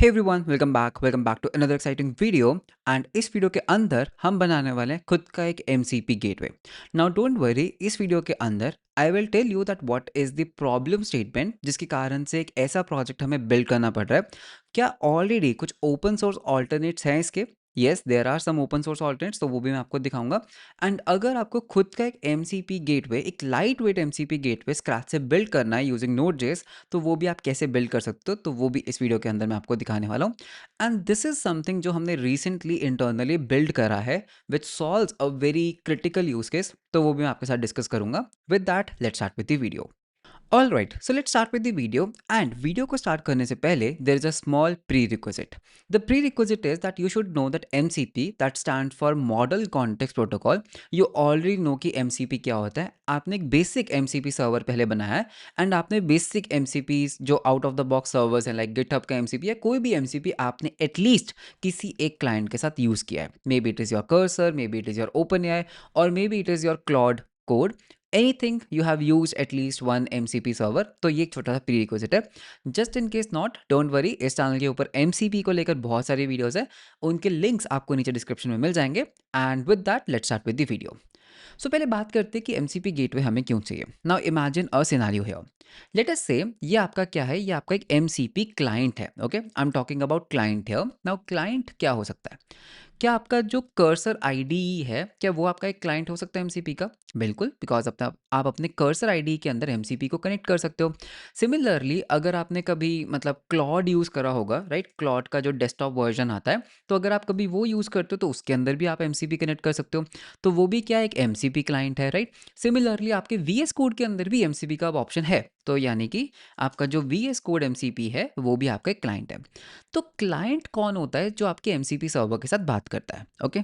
Hey everyone, welcome back to another exciting video. And इस video के अंदर हम बनाने वाले हैं खुद का एक MCP gateway. Now don't worry, इस वीडियो के अंदर I will tell you that what is the problem statement जिसके कारण से एक ऐसा प्रोजेक्ट हमें बिल्ड करना पड़ रहा है। क्या ऑलरेडी कुछ ओपन सोर्स ऑल्टरनेट्स हैं इसके? Yes, there are some open source alternates, तो वो भी मैं आपको दिखाऊंगा। एंड अगर आपको खुद का एक एमसीपी गेटवे, एक light weight MCP gateway scratch से बिल्ड करना है यूजिंग नोड जेएस, तो वो भी आप कैसे बिल्ड कर सकते हो, तो वो भी इस वीडियो के अंदर मैं आपको दिखाने वाला हूँ। एंड दिस इज समथिंग जो हमने रिसेंटली इंटरनली बिल्ड करा है which solves a very critical use case, तो वो भी मैं आपके साथ डिस्कस करूंगा। With that let's start with the video. All right, so let's start with the video. And video को स्टार्ट करने से पहले there is a small prerequisite. The prerequisite is that you should know that MCP that stand for model context protocol. You already know कि MCP क्या होता है। आपने एक बेसिक एमसीपी सर्वर पहले बनाया है एंड आपने बेसिक एमसीपी जो out of the box servers हैं लाइक गिटहब का एमसीपी या कोई भी एमसीपी आपने एटलीस्ट किसी एक क्लाइंट के साथ यूज किया है। Maybe it is your Cursor, maybe it is your OpenAI, और maybe it is your Claude code. Anything you have use at least one MCP server, तो ये एक छोटा सा प्री रिक्विजिट है। Just in case not, don't worry, इस channel के ऊपर एमसीपी को लेकर बहुत सारी वीडियोस है, उनके लिंक्स आपको नीचे डिस्क्रिप्शन में मिल जाएंगे। And with that let's start with the video. So पहले बात करते हैं कि एमसीपी गेटवे हमें क्यों चाहिए। Now imagine a scenario here. Late us से ये आपका क्या है, ये आपका एक एमसीपी क्लाइंट है। Okay, I am talking about client here. Now client क्या हो सकता है? क्या आपका जो कर्सर आईडी है, क्या वो आपका एक क्लाइंट हो सकता है एमसीपी का? बिल्कुल, बिकॉज अपना आप अपने कर्सर आईडी के अंदर एमसीपी को कनेक्ट कर सकते हो। सिमिलरली अगर आपने कभी मतलब क्लॉड यूज़ करा होगा, राइट, क्लॉड का जो डेस्कटॉप वर्जन आता है, तो अगर आप कभी वो यूज़ करते हो तो उसके अंदर भी आप एमसीपी कनेक्ट कर सकते हो। तो वो भी क्या एक एमसीपी क्लाइंट है, राइट। सिमिलरली आपके वीएस कोड के अंदर भी एमसीपी का ऑप्शन है, तो यानी कि आपका जो वीएस कोड एमसीपी है वो भी आपका एक क्लाइंट है। तो क्लाइंट कौन होता है? जो आपके एमसीपी सर्वर के साथ बात करता है। ओके,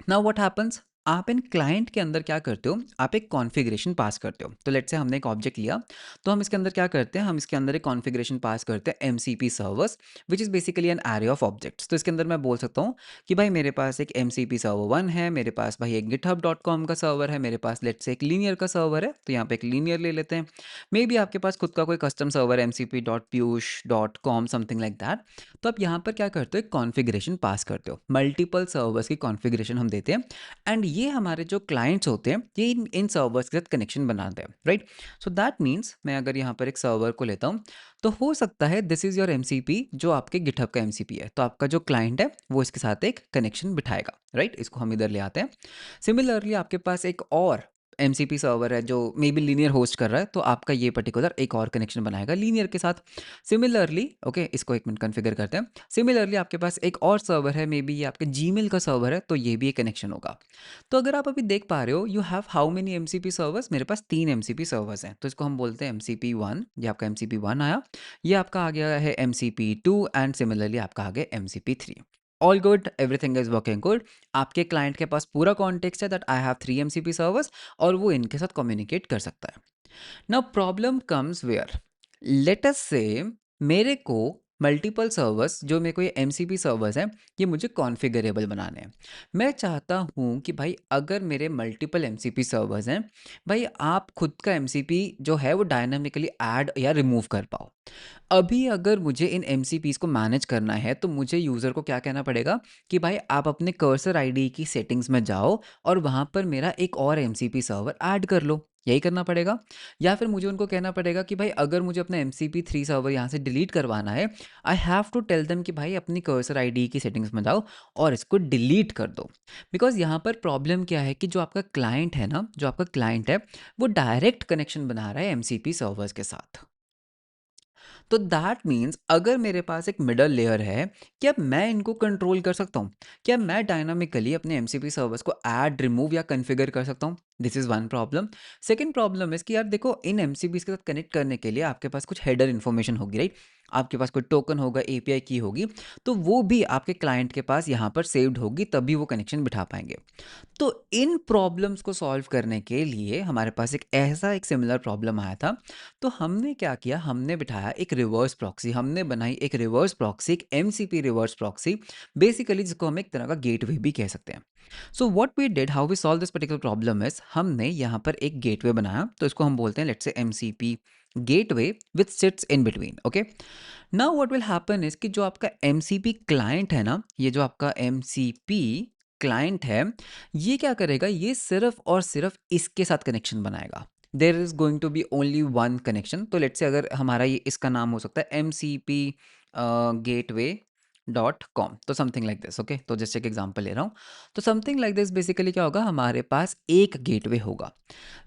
नाउ व्हाट हैपेंस, आप इन क्लाइंट के अंदर क्या करते हो, आप एक कॉन्फ़िगरेशन पास करते हो। तो लेट्स से हमने एक ऑब्जेक्ट लिया, तो हम इसके अंदर क्या करते हैं, हम इसके अंदर एक कॉन्फ़िगरेशन पास करते हैं MCP servers, which is basically an array of objects. तो इसके अंदर मैं बोल सकता हूँ कि भाई मेरे पास एक एमसीपी सर्वर 1 है, मेरे पास भाई एक github.com का सर्वर है, मेरे पास लेट्स से एक लीनियर का सर्वर है, तो यहाँ पे एक लीनियर ले लेते हैं। मे बी आपके पास खुद का कोई custom server mcp.piyush.com something like that. तो आप यहाँ पर क्या करते हो, एक कॉन्फ़िगरेशन पास करते हो, मल्टीपल सर्वर्स की कॉन्फ़िगरेशन हम देते हैं। एंड ये हमारे जो क्लाइंट्स होते हैं ये इन सर्वर्स के साथ कनेक्शन बनाते हैं, राइट। सो दैट मीन्स मैं अगर यहाँ पर एक सर्वर को लेता हूँ, तो हो सकता है दिस इज़ योर एमसीपी जो आपके गिटहब का एमसीपी है, तो आपका जो क्लाइंट है वो इसके साथ एक कनेक्शन बिठाएगा, राइट। इसको हम इधर ले आते हैं। सिमिलरली आपके पास एक और एमसीपी सर्वर है जो मे बी लीनियर होस्ट कर रहा है, तो आपका ये पर्टिकुलर एक और कनेक्शन बनाएगा लीनियर के साथ। सिमिलरली ओके, इसको एक मिनट कन्फिगर करते हैं। सिमिलरली आपके पास एक और सर्वर है, मे बी ये आपके जीमेल का सर्वर है, तो ये भी एक कनेक्शन होगा। तो अगर आप अभी देख पा रहे हो, you have how many MCP servers? मेरे पास 3 एमसीपी सर्वर्स हैं, तो इसको हम बोलते हैं एमसीपी 1। ये आपका एमसीपी 1 आया, ये आपका आ गया है एमसीपी 2, एंड सिमिलरली आपका आ गया MCP 3। All good, everything is working good. आपके क्लाइंट के पास पूरा कॉन्टेक्स्ट है that I have 3 MCP servers, और वो इनके साथ कम्युनिकेट कर सकता है। Now problem comes where, let us say मेरे को मल्टीपल सर्वर्स, जो मेरे को ये एमसीपी सर्वर्स हैं, ये मुझे कॉन्फ़िगरेबल बनाने हैं। मैं चाहता हूँ कि भाई अगर मेरे मल्टीपल एमसीपी सर्वर्स हैं, भाई आप खुद का एमसीपी जो है वो डायनामिकली ऐड या रिमूव कर पाओ। अभी अगर मुझे इन एमसीपीज़ को मैनेज करना है, तो मुझे यूज़र को क्या कहना पड़ेगा कि भाई आप अपने कर्सर आईडी की सेटिंग्स में जाओ और वहाँ पर मेरा एक और एमसीपी सर्वर ऐड कर लो, यही करना पड़ेगा। या फिर मुझे उनको कहना पड़ेगा कि भाई अगर मुझे अपना mcp3 सर्वर यहाँ से डिलीट करवाना है, I have to tell them कि भाई अपनी कर्सर आईडी की सेटिंग्स में जाओ और इसको डिलीट कर दो। बिकॉज यहाँ पर प्रॉब्लम क्या है कि जो आपका क्लाइंट है ना, जो आपका क्लाइंट है, वो डायरेक्ट कनेक्शन बना रहा है एमसीपी सर्वर्स के साथ। तो दैट मीन्स अगर मेरे पास एक मिडल लेयर है, क्या मैं इनको कंट्रोल कर सकता हूँ? क्या मैं डायनामिकली अपने एमसीपी सर्वर्स को ऐड, रिमूव या कन्फिगर कर सकता हूँ? This is one problem. Second problem is कि यार देखो, इन एमसीपीज के साथ कनेक्ट करने के लिए आपके पास कुछ हेडर इन्फॉर्मेशन होगी, राइट। आपके पास कोई टोकन होगा, एपीआई की होगी, तो वो भी आपके क्लाइंट के पास यहाँ पर सेव्ड होगी, तभी वो कनेक्शन बिठा पाएंगे। तो इन प्रॉब्लम्स को सॉल्व करने के लिए हमारे पास एक सिमिलर प्रॉब्लम आया था। तो हमने क्या किया, हमने बिठाया एक रिवर्स प्रॉक्सी, हमने बनाई एक रिवर्स प्रॉक्सी, एक एमसीपी रिवर्स प्रॉक्सी, बेसिकली जिसको हम एक तरह का गेटवे भी कह सकते हैं। So what we did, how we solve this particular problem is, हमने यहाँ पर एक गेटवे बनाया, तो इसको हम बोलते हैं let's say MCP gateway which sits in between. Okay, now what will happen is कि जो आपका एमसीपी क्लाइंट है ना, ये जो आपका एमसीपी क्लाइंट है, ये क्या करेगा, ये सिर्फ और सिर्फ इसके साथ कनेक्शन बनाएगा। There is going to be only one connection. तो लेट्स से अगर हमारा ये इसका नाम हो सकता है MCP गेटवे डॉट कॉम, तो समथिंग लाइक दिस। ओके, तो जैसे एक एग्जाम्पल ले रहा हूँ, तो समथिंग लाइक दिस बेसिकली क्या होगा, हमारे पास एक गेटवे होगा।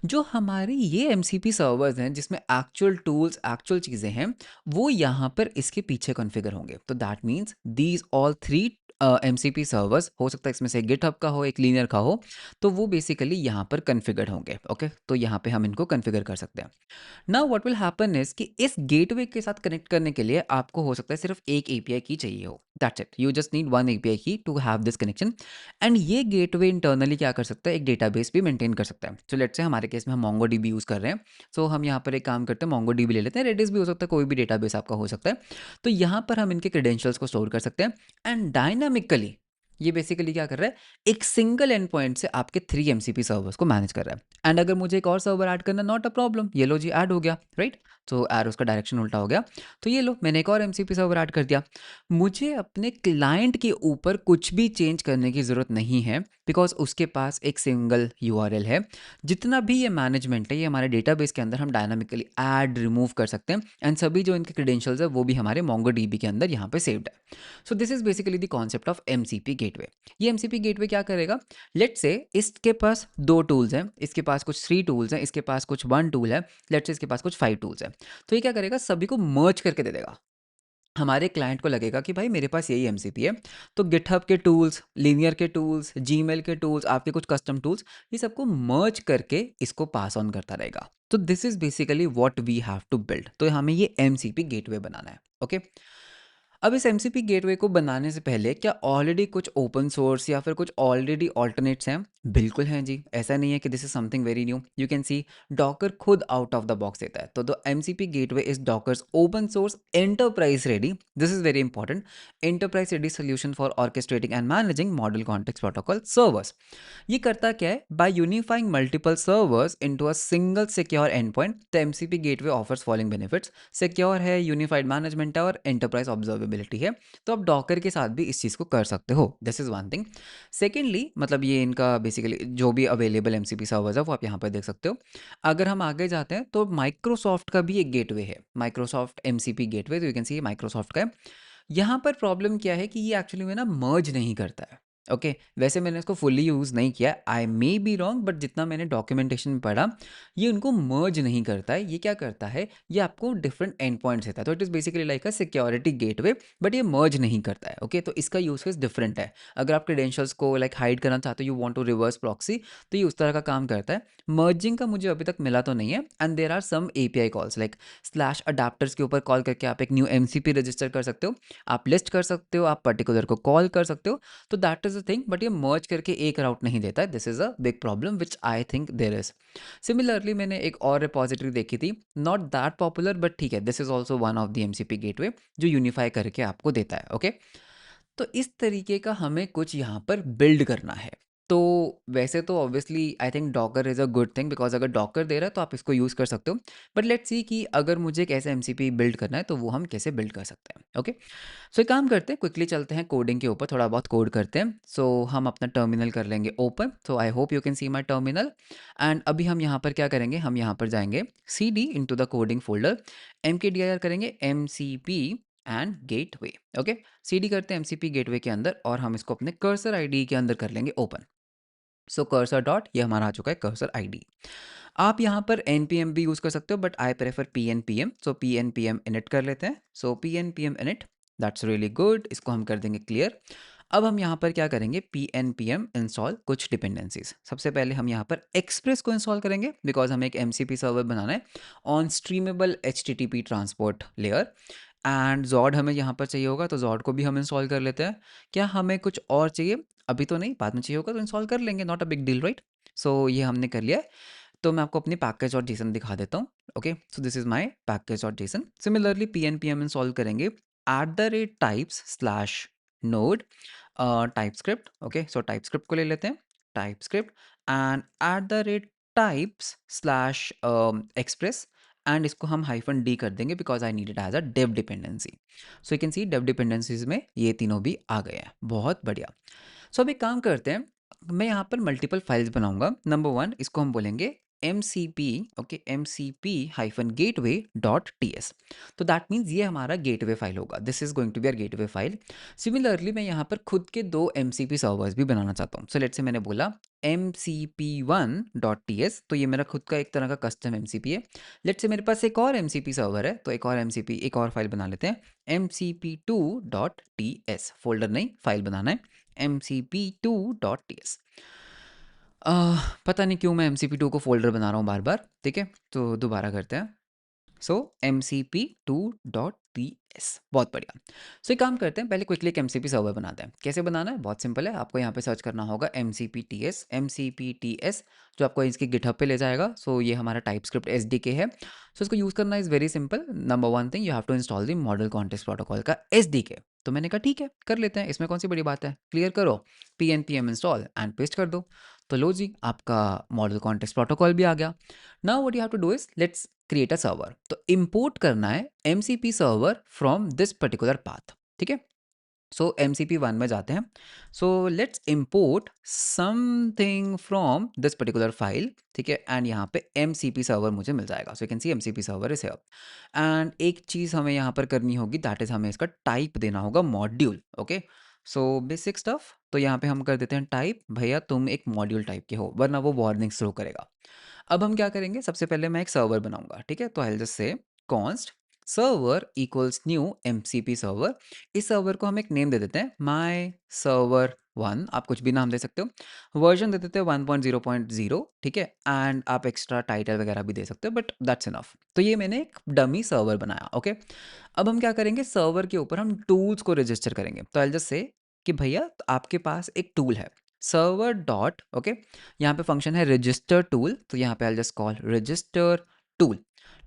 जो हमारी ये एमसीपी सर्वर्स हैं जिसमें एक्चुअल टूल्स, एक्चुअल चीज़ें हैं, वो यहाँ पर इसके पीछे कॉन्फ़िगर होंगे। तो that means these all three MCP servers, हो सकता है इसमें से गिटहब का हो, एक लीनियर का हो, तो वो बेसिकली यहाँ पर कॉन्फ़िगर्ड होंगे। ओके, तो यहाँ पे हम इनको कॉन्फ़िगर कर सकते हैं। Now what will happen is कि इस गेटवे के साथ कनेक्ट करने के लिए आपको हो सकता है सिर्फ एक एपीआई की चाहिए हो। That's it, you just need one API key to have this connection. And ये गेटवे इंटरनली क्या कर सकता है, एक डेटाबेस भी मेंटेन कर सकता है। सो लेट्स से हमारे केस में हम मोंगोडीबी यूज़ कर रहे हैं, सो हम यहाँ पर एक काम करते हैं, मोंगोडीबी ले लेते हैं, रेडिस भी हो सकता है, कोई भी डेटाबेस आपका हो सकता है। तो यहाँ पर हम इनके क्रेडेंशियल्स को स्टोर कर सकते हैं एंड डायनामिकली ये बेसिकली क्या कर रहा है, एक सिंगल एंड पॉइंट से आपके 3 एमसीपी सर्वर्स को मैनेज कर रहा है। एंड अगर मुझे एक और सर्वर ऐड करना, नॉट अ प्रॉब्लम, ये लो जी ऐड हो गया, राइट। तो एरोस का डायरेक्शन उल्टा हो गया, तो ये लो मैंने एक और एमसीपी सर्वर ऐड कर दिया। मुझे अपने क्लाइंट के ऊपर कुछ भी चेंज करने की ज़रूरत नहीं है, बिकॉज उसके पास एक सिंगल यूआरएल है। जितना भी ये मैनेजमेंट है, ये हमारे डेटाबेस के अंदर हम डायनामिकली ऐड रिमूव कर सकते हैं, एंड सभी जो इनके क्रेडेंशियल्स है वो भी हमारे मोंगोडीबी के अंदर यहाँ पे सेव्ड है। सो this is basically the concept of MCP gateway. ये एमसीपी गेटवे क्या करेगा, लेट्स से इसके पास 2 टूल्स हैं, इसके पास कुछ 3 टूल्स हैं, इसके पास कुछ 1 टूल है, लेट्स से इसके पास कुछ 5 टूल्स हैं। तो ये क्या करेगा, सभी को मर्ज करके दे देगा। हमारे क्लाइंट को लगेगा कि भाई मेरे पास यही एमसीपी है, तो गिटहब के टूल्स, लीनियर के टूल्स, जीमेल के टूल्स, आपके कुछ कस्टम टूल्स, ये सबको मर्ज करके इसको पास ऑन करता रहेगा। तो this is basically what we have to build. तो हमें ये एमसीपी गेटवे बनाना है। ओके, अब इस एमसीपी गेटवे को बनाने से पहले क्या ऑलरेडी कुछ ओपन सोर्स या फिर कुछ ऑलरेडी ऑल्टरनेट्स हैं? बिल्कुल हैं जी, ऐसा नहीं है कि this is something very new. You can see Docker खुद आउट ऑफ द बॉक्स देता है। तो the MCP gateway is Docker's open source enterprise ready, this is very important, enterprise ready solution for orchestrating and managing model context protocol servers. ये करता क्या है, by unifying multiple servers into a single secure endpoint, the MCP gateway offers following benefits. Secure है, unified management है और enterprise observability है। तो आप डॉकर के साथ भी इस चीज़ को कर सकते हो, this is one thing. Secondly, मतलब ये इनका बेसिकली जो भी अवेलेबल एमसीपी सर्वर्स है वो आप यहाँ पर देख सकते हो। अगर हम आगे जाते हैं तो माइक्रोसॉफ्ट का भी एक गेटवे है, माइक्रोसॉफ्ट एमसीपी गेटवे, तो यू कैन सी माइक्रोसॉफ्ट का है। यहाँ पर प्रॉब्लम क्या है कि ये एक्चुअली में ना मर्ज नहीं करता है। ओके, वैसे मैंने इसको फुल्ली यूज़ नहीं किया, आई मे बी रॉन्ग, बट जितना मैंने डॉक्यूमेंटेशन में पढ़ा, ये उनको मर्ज नहीं करता है। ये क्या करता है, ये आपको डिफरेंट एंड पॉइंट्स देता है। तो it is basically like a security gateway, but ये मर्ज नहीं करता है। ओके, तो इसका यूज केस डिफरेंट है। अगर आप क्रेडेंशियल्स को लाइक हाइड करना चाहते हो, you want to reverse proxy, तो ये उस तरह का काम करता है। मर्जिंग का मुझे अभी तक मिला तो नहीं है। And there are some API calls like slash adapters के ऊपर कॉल करके आप एक न्यू एमसीपी रजिस्टर कर सकते हो, आप लिस्ट कर सकते हो, आप पर्टिकुलर को कॉल कर सकते हो। तो that is a thing, but ये मर्ज करके एक राउट नहीं देता है। This is a big problem which I think there is. Similarly मैंने एक और रिपॉजिटरी देखी थी, नॉट दैट पॉपुलर, बट ठीक है, this is also one of the MCP gateway जो यूनिफाई करके आपको देता है। ओके, तो इस तरीके का हमें कुछ यहाँ पर बिल्ड करना है। तो वैसे तो obviously I think Docker is a good thing, because अगर डॉकर दे रहा है तो आप इसको यूज़ कर सकते हो। बट लेट्स सी कि अगर मुझे एक ऐसा एमसीपी बिल्ड करना है तो वो हम कैसे बिल्ड कर सकते हैं। ओके, सो एक काम करते हैं, क्विकली चलते हैं कोडिंग के ऊपर, थोड़ा बहुत कोड करते हैं। सो हम अपना टर्मिनल कर लेंगे open. So I hope you can C my terminal. And अभी हम यहाँ पर क्या करेंगे, हम यहाँ पर जाएंगे C D into the coding folder, M K D I R करेंगे M C P and gateway. Okay, C D करते हैं एमसीपी गेटवे के अंदर और हम इसको अपने कर्सर आईडी के अंदर कर लेंगे ओपन। सो कर्सर डॉट, ये हमारा आ चुका है कर्सर आईडी। आप यहाँ पर npm भी यूज़ कर सकते हो, but I prefer pnpm। So pnpm init कर लेते हैं। सो pnpm init, that's really good, इसको हम कर देंगे क्लियर। अब हम यहाँ पर क्या करेंगे, pnpm इंस्टॉल कुछ डिपेंडेंसीज। सबसे पहले हम यहाँ पर एक्सप्रेस को इंस्टॉल करेंगे, बिकॉज हमें एक mcp सर्वर बनाना है on streamable http transport layer. And Zod हमें यहाँ पर चाहिए होगा, तो जॉड को भी हम इंस्टॉल कर लेते हैं। क्या हमें कुछ और चाहिए? अभी तो नहीं, बाद में चाहिए होगा तो इंस्टॉल कर लेंगे, not a big deal, right. So ये हमने कर लिया है। तो मैं आपको अपनी पैकेज और जेसन दिखा देता हूँ। Okay, so this is my package और जेसन। सिमिलरली pnpm इंस्टॉल करेंगे @types slash node TypeScript. Okay, so TypeScript को ले लेते हैं, TypeScript and @types slash express and इसको हम हाइफन डी कर देंगे because I need it as a dev dependency. So you can see dev dependencies में ये तीनों भी आ गए हैं, बहुत बढ़िया। सो अब एक काम करते हैं, मैं यहाँ पर मल्टीपल फाइल्स बनाऊंगा। नंबर वन, इसको हम बोलेंगे M C P, okay, M C P hyphen gateway dot T S. तो दैट मीन्स ये हमारा गेटवे फाइल होगा, this is going to be our gateway file. Similarly मैं यहाँ पर खुद के दो एम सी पी सर्वर्स भी बनाना चाहता हूँ। सो लेट से मैंने बोला M C P one dot T S, तो ये मेरा खुद का एक तरह का कस्टम एम सी पी है। लेट से मेरे पास एक और एम सी पी सर्वर है, तो एक और एम सी पी, एक और फाइल बना लेते हैं, M C P two dot T S. Folder नहीं, फाइल बनाना है, mcp2.ts। पता नहीं क्यों मैं mcp2 को फोल्डर बना रहा हूँ बार बार, ठीक है, तो दोबारा करते हैं। सो mcp2.ts, बहुत बढ़िया। सो एक काम करते हैं, पहले क्विकली एक mcp सर्वर बनाते हैं। कैसे बनाना है, बहुत सिंपल है, आपको यहाँ पे सर्च करना होगा mcpts जो आपको इसकी गिटहब पे ले जाएगा। सो ये हमारा टाइपस्क्रिप्ट एसडीके है। सो इसको यूज़ करना is very simple. Number one thing, you have to install the model context protocol का एसडीके। तो मैंने कहा ठीक है, कर लेते हैं, इसमें कौन सी बड़ी बात है, क्लियर करो, P N P M install and paste कर दो। तो लो जी, आपका मॉडल कॉन्टेक्स्ट प्रोटोकॉल भी आ गया। Now what you have to do is let's create a server. तो इंपोर्ट करना है MCP server from this particular path, ठीक है। सो mcp1 में जाते हैं। So let's import something from this particular file, ठीक है, एंड यहाँ पे mcp सर्वर मुझे मिल जाएगा। सो you can C mcp server is here. And एक चीज़ हमें यहाँ पर करनी होगी, दैट इज हमें इसका टाइप देना होगा module, okay. So basic stuff, तो यहाँ पे हम कर देते हैं टाइप, भैया तुम एक मॉड्यूल टाइप के हो, वरना वो वार्निंग थ्रो करेगा। अब हम क्या करेंगे, सबसे पहले मैं एक सर्वर बनाऊंगा, ठीक है। तो आई will just say const server equals new MCP server. इस सर्वर को हम एक नेम दे देते हैं, माई सर्वर वन, आप कुछ भी नाम दे सकते हो। वर्जन दे देते हैं 1.0.0, ठीक है, एंड आप एक्स्ट्रा टाइटल वगैरह भी दे सकते हो, बट दैट्स इनफ। तो ये मैंने एक डमी सर्वर बनाया, ओके। अब हम क्या करेंगे, सर्वर के ऊपर हम टूल्स को रजिस्टर करेंगे। तो आई जस्ट से कि भैया आपके पास एक टूल है, सर्वर डॉट, ओके, यहाँ पे फंक्शन है रजिस्टर टूल। तो यहाँ पे I just call register tool.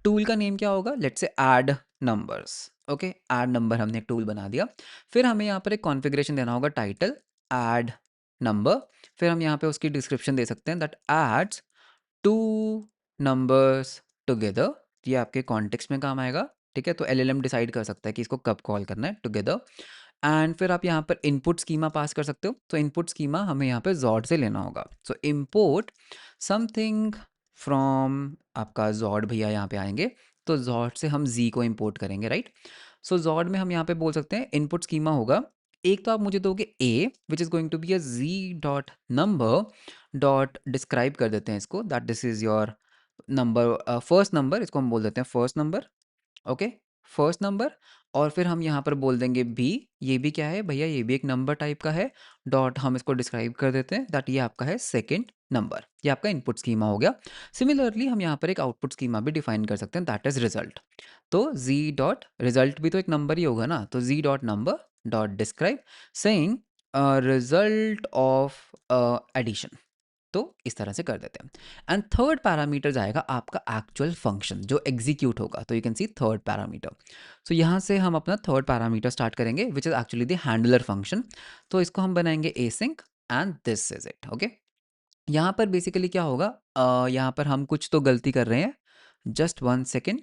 Tool का नेम क्या होगा, let's say add numbers, okay, add number हमने एक टूल बना दिया। फिर हमें यहाँ पर एक कॉन्फ़िगरेशन देना होगा, टाइटल ऐड नंबर। फिर हम यहाँ पे उसकी डिस्क्रिप्शन दे सकते हैं, that adds to numbers together. ये आपके कॉन्टेक्स्ट में काम आएगा, ठीक है। तो एलएलएम डिसाइड कर सकता है कि इसको कब कॉल करना है, टुगेदर। एंड फिर आप यहाँ पर इनपुट स्कीमा पास कर सकते हो। तो इनपुट स्कीमा हमें यहाँ पे जॉड से लेना होगा। सो इम्पोर्ट समथिंग फ्रॉम आपका जॉड, भैया यहाँ पे आएंगे, तो जॉड से हम जी को इम्पोर्ट करेंगे, राइट। सो जॉड में हम यहाँ पे बोल सकते हैं इनपुट स्कीमा होगा, एक तो आप मुझे दोगे A which is going to be a Z dot number dot describe कर देते हैं इसको, that this is your number, first number, इसको हम बोल देते हैं first number, okay, first number. और फिर हम यहाँ पर बोल देंगे बी, ये भी क्या है भैया, ये भी एक नंबर टाइप का है, डॉट हम इसको डिस्क्राइब कर देते हैं दैट ये आपका है सेकंड नंबर। ये आपका इनपुट स्कीमा हो गया। सिमिलरली हम यहाँ पर एक आउटपुट स्कीमा भी डिफाइन कर सकते हैं, दैट इज रिजल्ट। तो जी डॉट रिजल्ट भी तो एक नंबर ही होगा ना, तो Z dot number dot describe saying result of addition. तो इस तरह से कर देते हैं। एंड थर्ड पैरामीटर जाएगा आपका एक्चुअल फंक्शन जो एग्जीक्यूट होगा। तो you can see third parameter. So यहाँ से हम अपना थर्ड पैरामीटर स्टार्ट करेंगे which is actually the handler function. तो इसको हम बनाएंगे async and this is it, okay. यहाँ पर बेसिकली क्या होगा, यहाँ पर हम कुछ तो गलती कर रहे हैं, जस्ट वन सेकेंड।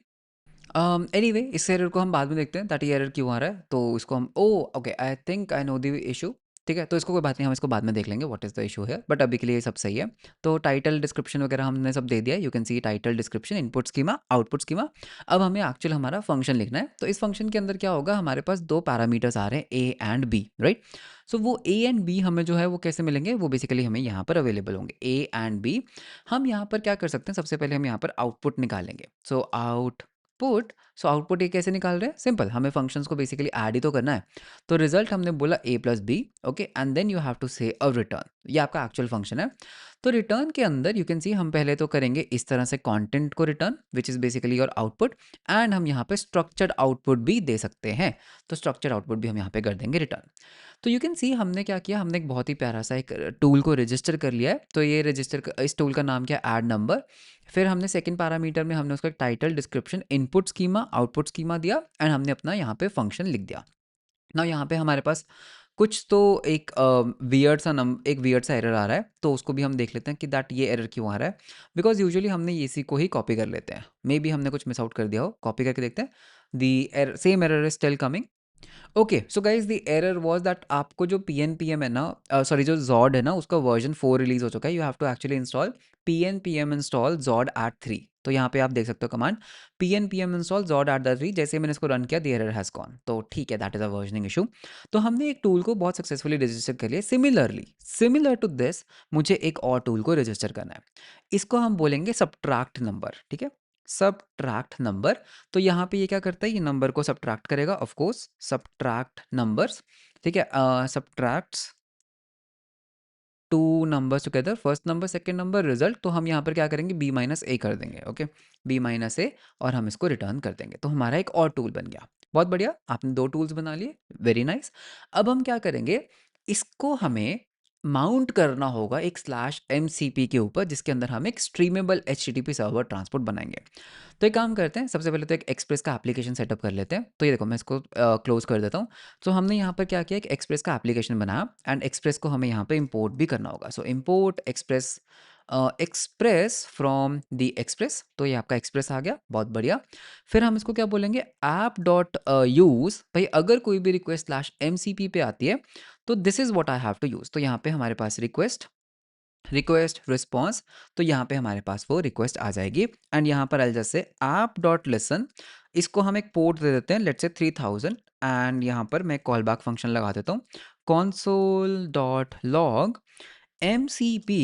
एनीवे इस एरर को हम बाद में देखते हैं, दैट ये एरर क्यों आ रहा है। तो इसको हम okay, I think I know the issue, ठीक है। तो इसको कोई बात नहीं, हम इसको बाद में देख लेंगे व्हाट इज़ द इशू है, बट अभी के लिए ये सब सही है। तो टाइटल डिस्क्रिप्शन वगैरह हमने सब दे दिया है, you can C title description, input schema, output schema. अब हमें एक्चुअल हमारा फंक्शन लिखना है। तो इस फंक्शन के अंदर क्या होगा, हमारे पास दो पैरामीटर्स आ रहे हैं ए एंड बी, राइट। सो वो ए एंड बी हमें जो है वो कैसे मिलेंगे, वो बेसिकली हमें यहाँ पर अवेलेबल होंगे ए एंड बी। हम यहाँ पर क्या कर सकते हैं, सबसे पहले हम यहाँ पर आउटपुट निकालेंगे। सो आउटपुट, सो आउटपुट ये कैसे निकाल रहे हैं, सिंपल, हमें फंक्शंस को बेसिकली ऐड ही तो करना है। तो रिजल्ट हमने बोला a plus B, okay, and then you have to say a return. ये आपका एक्चुअल फंक्शन है। तो रिटर्न के अंदर यू कैन सी हम पहले तो करेंगे इस तरह से कंटेंट को return which is basically your output, and हम यहाँ पे स्ट्रक्चर्ड आउटपुट भी दे सकते हैं। तो स्ट्रक्चर्ड आउटपुट भी हम यहाँ पे कर देंगे रिटर्न। तो यू कैन सी हमने क्या किया, हमने एक बहुत ही प्यारा सा एक टूल को रजिस्टर कर लिया है। तो ये रजिस्टर, इस टूल का नाम क्या है, ऐड नंबर। फिर हमने सेकंड पैरामीटर में हमने उसका एक title, description, input schema, output schema दिया, एंड हमने अपना यहाँ पे फंक्शन लिख दिया। ना यहाँ पे हमारे पास कुछ तो एक वियर्ड सा एरर आ रहा है, तो उसको भी हम देख लेते हैं कि दैट ये एरर क्यों आ रहा है। बिकॉज यूजुअली हमने इसी को ही कॉपी कर लेते हैं, मे बी हमने कुछ मिस आउट कर दिया हो, कॉपी करके देखते हैं। The same error is still coming. Okay, so guys the error was that आपको जो पी एन पी एम है ना, सॉरी जो जॉड है ना, उसका वर्जन 4 रिलीज हो चुका है। You have to actually install P N P M install zod at 3। तो यहाँ पे आप देख सकते हो command P N P M install zod at the 3। जैसे ही मैंने इसको रन किया द एरर हैज़ गॉन। तो ठीक है, that is a versioning issue. तो हमने एक टूल को बहुत सक्सेसफुली रजिस्टर कर लिया। सिमिलरली सिमिलर टू दिस मुझे एक और टूल को रजिस्टर करना है। इसको हम बोलेंगे सबट्रैक्ट नंबर, ठीक है, सबट्रैक्ट नंबर। तो यहाँ पे ये क्या करता है, ये नंबर को सबट्रैक्ट करेगा, ऑफ कोर्स सबट्रैक्ट नंबर्स, ठीक है, subtracts two numbers together, first number second number result. तो हम यहाँ पर क्या करेंगे, बी माइनस ए कर देंगे, ओके, बी माइनस ए, और हम इसको रिटर्न कर देंगे। तो हमारा एक और टूल बन गया। बहुत बढ़िया, आपने 2 टूल्स बना लिए, वेरी नाइस। अब हम क्या करेंगे, इसको हमें माउंट करना होगा एक स्लैश एम सी पी के ऊपर, जिसके अंदर हम एक streamable H T T P server transport बनाएंगे। तो एक काम करते हैं, सबसे पहले तो एक एक्सप्रेस का एप्लीकेशन सेटअप कर लेते हैं। तो ये देखो, मैं इसको क्लोज कर देता हूँ। तो हमने यहाँ पर क्या किया, एक एक्सप्रेस का एप्लीकेशन बनाया, एंड एक्सप्रेस को हमें यहाँ पे इंपोर्ट भी करना होगा। So import express, express from the express. तो ये आपका एक्सप्रेस आ गया, बहुत बढ़िया। फिर हम इसको क्या बोलेंगे, ऐप डॉट यूज़। भाई अगर कोई भी request slash M C P पे आती है, तो this is what I have to use. तो यहाँ पे हमारे पास रिक्वेस्ट रिस्पॉन्स, तो यहाँ पे हमारे पास वो रिक्वेस्ट आ जाएगी। एंड यहाँ पर एल जैसे ऐप डॉट लिसन, इसको हम एक पोर्ट दे देते हैं, लेट्स से 3000। एंड यहाँ पर मैं कॉल बैक फंक्शन लगा देता हूँ, console dot log MCP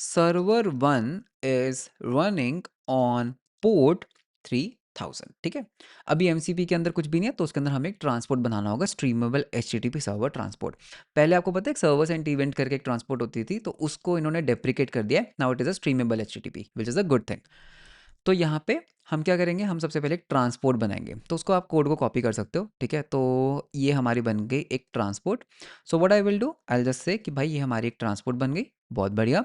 server 1 is running on port 3000, ठीक है। अभी MCP के अंदर कुछ भी नहीं है, तो उसके अंदर हमें एक ट्रांसपोर्ट बनाना होगा, स्ट्रीमेबल HTTP सर्वर ट्रांसपोर्ट। पहले आपको पता है एक सर्वर सेंट इवेंट करके एक ट्रांसपोर्ट होती थी, तो उसको इन्होंने डेप्रिकेट कर दिया है। Now it is a streamable HTTP which is a good thing. तो यहाँ पे हम क्या करेंगे, हम सबसे पहले एक ट्रांसपोर्ट बनाएंगे। तो उसको आप कोड को कॉपी कर सकते हो, ठीक है। तो ये हमारी बन गई एक transport. So what I will do, I will just say कि भाई ये हमारी एक ट्रांसपोर्ट बन गई, बहुत बढ़िया।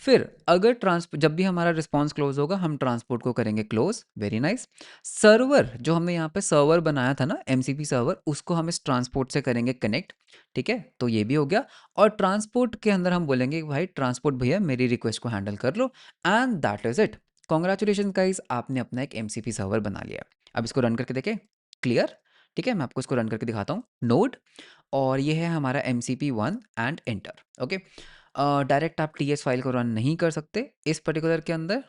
फिर अगर जब भी हमारा रिस्पॉन्स क्लोज होगा, हम ट्रांसपोर्ट को करेंगे क्लोज, वेरी नाइस। सर्वर जो हमने यहाँ पे सर्वर बनाया था ना, एमसीपी सर्वर, उसको हम इस ट्रांसपोर्ट से करेंगे कनेक्ट, ठीक है। तो ये भी हो गया। और ट्रांसपोर्ट के अंदर हम बोलेंगे कि भाई ट्रांसपोर्ट भैया मेरी रिक्वेस्ट को हैंडल कर लो, and that is it. Congratulation guys, आपने अपना एक एमसीपी सर्वर बना लिया। अब इसको रन करके देखें, क्लियर, ठीक है। मैं आपको इसको रन करके दिखाता हूँ, नोड, और ये है हमारा MCP1 and enter, okay. Direct आप TS फाइल को रन नहीं कर सकते इस पर्टिकुलर के अंदर।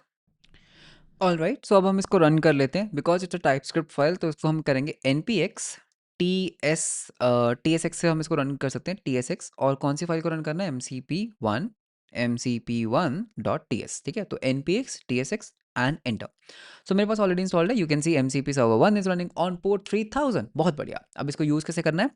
ऑल राइट, सो अब हम इसको रन कर लेते हैं, because it's a type script file. तो इसको हम करेंगे npx ts, tsx से हम इसको रन कर सकते हैं, tsx। और कौन सी फाइल को रन करना है, mcp1 ठीक है। तो npx tsx एंड एंटर। सो मेरे पास ऑलरेडी इंस्टॉल्ड है, you can C MCP server 1 is running on port 3000, बहुत बढ़िया। अब इसको यूज कैसे करना है,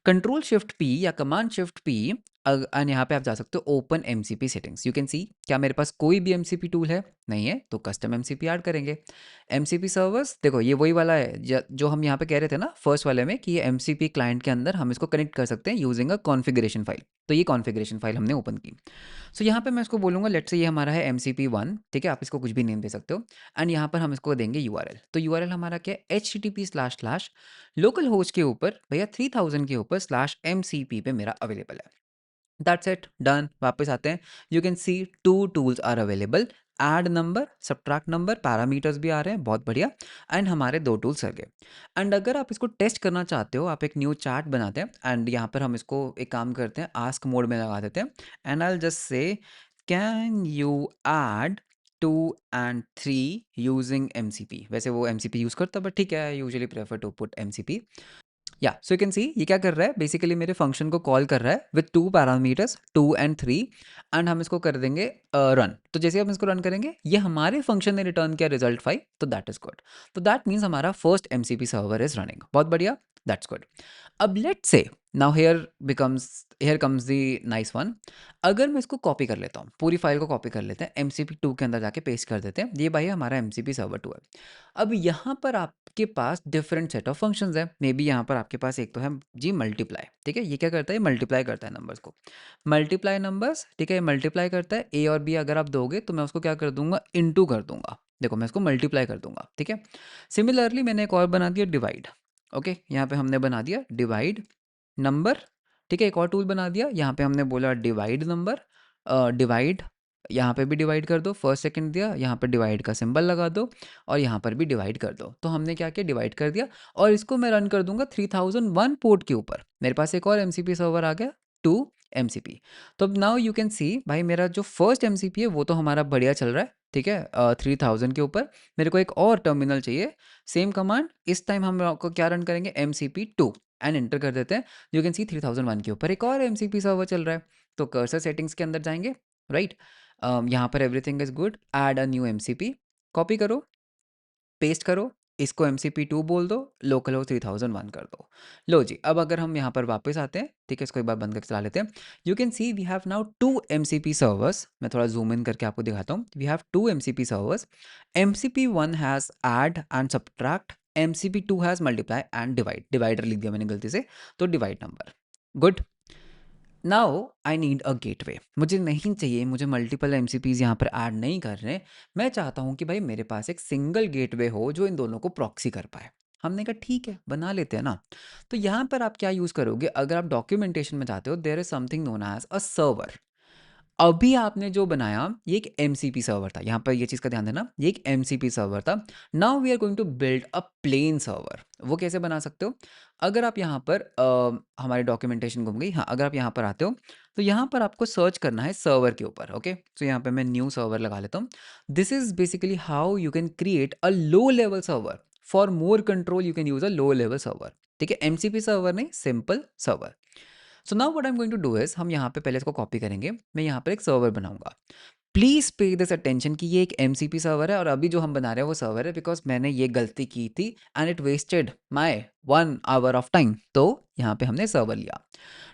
कंट्रोल शिफ्ट पी या कमांड शिफ्ट पी, एंड यहाँ पे आप जा सकते हो open MCP settings. You can सी, क्या मेरे पास कोई भी MCP टूल है, नहीं है, तो कस्टम MCP ऐड करेंगे। MCP सर्वर्स, देखो ये वही वाला है जो हम यहाँ पे कह रहे थे ना फर्स्ट वाले में, कि ये MCP क्लाइंट के अंदर हम इसको कनेक्ट कर सकते हैं यूजिंग अ कॉन्फ़िगरेशन फाइल। तो ये कॉन्फ़िगरेशन फाइल हमने ओपन की। सो यहाँ पे मैं इसको बोलूँगा, लेट्स से ये हमारा है MCP1, ठीक है। आप इसको कुछ भी नेम दे सकते हो। एंड यहाँ पर हम इसको देंगे URL। तो URL हमारा क्या है, http// लोकल होस्ट के ऊपर भैया 3000 के ऊपर /MCP पे मेरा अवेलेबल है। That's it, done. वापस आते हैं, you can see 2 tools are available, add number, subtract number, parameters भी आ रहे हैं, बहुत बढ़िया। एंड हमारे 2 टूल्स आ गए। एंड अगर आप इसको टेस्ट करना चाहते हो, आप एक न्यू चैट बनाते हैं, एंड यहाँ पर हम इसको एक काम करते हैं, आस्क मोड में लगा देते हैं। And I will just say can you add 2 and 3 using MCP। वैसे वो MCP यूज़ करता है, बट ठीक है, usually prefer to put MCP। या सो यू कैन सी ये क्या कर रहा है, बेसिकली मेरे फंक्शन को कॉल कर रहा है विथ 2 पैरामीटर्स 2 एंड 3। एंड हम इसको कर देंगे रन। तो जैसे हम इसको रन करेंगे, ये हमारे फंक्शन ने रिटर्न किया रिजल्ट 5, तो दैट इज गुड। तो दैट मीन्स हमारा first MCP server is running, बहुत बढ़िया, दैट्स गुड। अब let's say now here comes the nice one. अगर मैं इसको कॉपी कर लेता हूँ, पूरी फाइल को कॉपी कर लेते हैं, MCP2 के अंदर जाके पेस्ट कर देते हैं, ये भाई हमारा MCP सर्वर 2 है। अब यहाँ पर आपके पास डिफरेंट सेट ऑफ फंक्शंस है। मे बी यहाँ पर आपके पास एक तो है जी मल्टीप्लाई, ठीक है। ये क्या करता है, मल्टीप्लाई करता है नंबर्स को, मल्टीप्लाई नंबर्स, ठीक है, मल्टीप्लाई करता है। ए और बी अगर आप दोगे, तो मैं उसको क्या कर दूंगा, इनटू कर दूंगा। देखो मैं इसको मल्टीप्लाई कर दूंगा, ठीक है। सिमिलरली मैंने एक और बना दिया डिवाइड, ओके। यहाँ पे हमने बना दिया डिवाइड नंबर ठीक है, एक और टूल बना दिया, यहाँ पे हमने बोला डिवाइड नंबर, डिवाइड, यहाँ पे भी डिवाइड कर दो, फर्स्ट सेकंड दिया, यहाँ पे डिवाइड का सिंबल लगा दो और यहाँ पर भी डिवाइड कर दो। तो हमने क्या किया, डिवाइड कर दिया और इसको मैं रन कर दूंगा 3001 पोर्ट के ऊपर। मेरे पास एक और एमसीपी सर्वर आ गया, 2 एमसीपी। तो अब नाउ यू कैन सी भाई मेरा जो फर्स्ट एमसीपी है वो तो हमारा बढ़िया चल रहा है, ठीक है, 3000 के ऊपर। मेरे को एक और टर्मिनल चाहिए, सेम कमांड, इस टाइम हम आपको क्या रन करेंगे, mcp2 एंड एंटर कर देते हैं। यू कैन सी 3001 के ऊपर एक और एमसीपी सर्वर चल रहा है। तो कर्सर सेटिंग्स के अंदर जाएंगे, राइट, यहाँ पर everything is good, add a new MCP, copy करो, पेस्ट करो, इसको mcp2 बोल दो, लोकल हो 3001 कर दो। लो जी, अब अगर हम यहाँ पर वापस आते हैं, ठीक है, इसको एक बार बंद करके चला लेते हैं। You can see we have now 2 mcp servers. मैं थोड़ा जूम इन करके आपको दिखाता हूँ। We have 2 mcp servers, mcp1 has add and subtract, mcp2 has multiply and divide, divider लिख दिया मैंने गलती से, तो divide number, good. Now I need a gateway, मुझे नहीं चाहिए, मुझे मल्टीपल एमसीपीज यहाँ पर ऐड नहीं कर रहे। मैं चाहता हूँ कि भाई मेरे पास एक सिंगल गेटवे हो जो इन दोनों को प्रॉक्सी कर पाए। हमने कहा ठीक है, बना लेते हैं ना। तो यहाँ पर आप क्या यूज़ करोगे, अगर आप डॉक्यूमेंटेशन में जाते हो, there is something known as a server. अभी आपने जो बनाया ये एक एमसीपी सर्वर था, यहाँ पर ये चीज़ का ध्यान देना, ये एक एमसीपी सर्वर था। Now we are going to build a plain server. वो कैसे बना सकते हो, अगर आप यहाँ पर हमारे डॉक्यूमेंटेशन घूम गई, हाँ, अगर आप यहाँ पर आते हो तो यहाँ पर आपको सर्च करना है सर्वर के ऊपर, ओके। तो यहाँ पे मैं न्यू सर्वर लगा लेता हूँ। This is basically how you can create a low level server. For more control you can use a low level server, ठीक है, एमसीपी सर्वर नहीं, simple server. So now what I am going to do is, हम यहाँ पे पहले इसको copy करेंगे, मैं यहाँ पर एक सर्वर बनाऊंगा। प्लीज पे दिस अटेंशन कि ये एक एमसीपी सर्वर है और अभी जो हम बना रहे हैं वो सर्वर है, बिकॉज मैंने ये गलती की थी and it wasted my 1 hour of time. तो यहाँ पे हमने सर्वर लिया।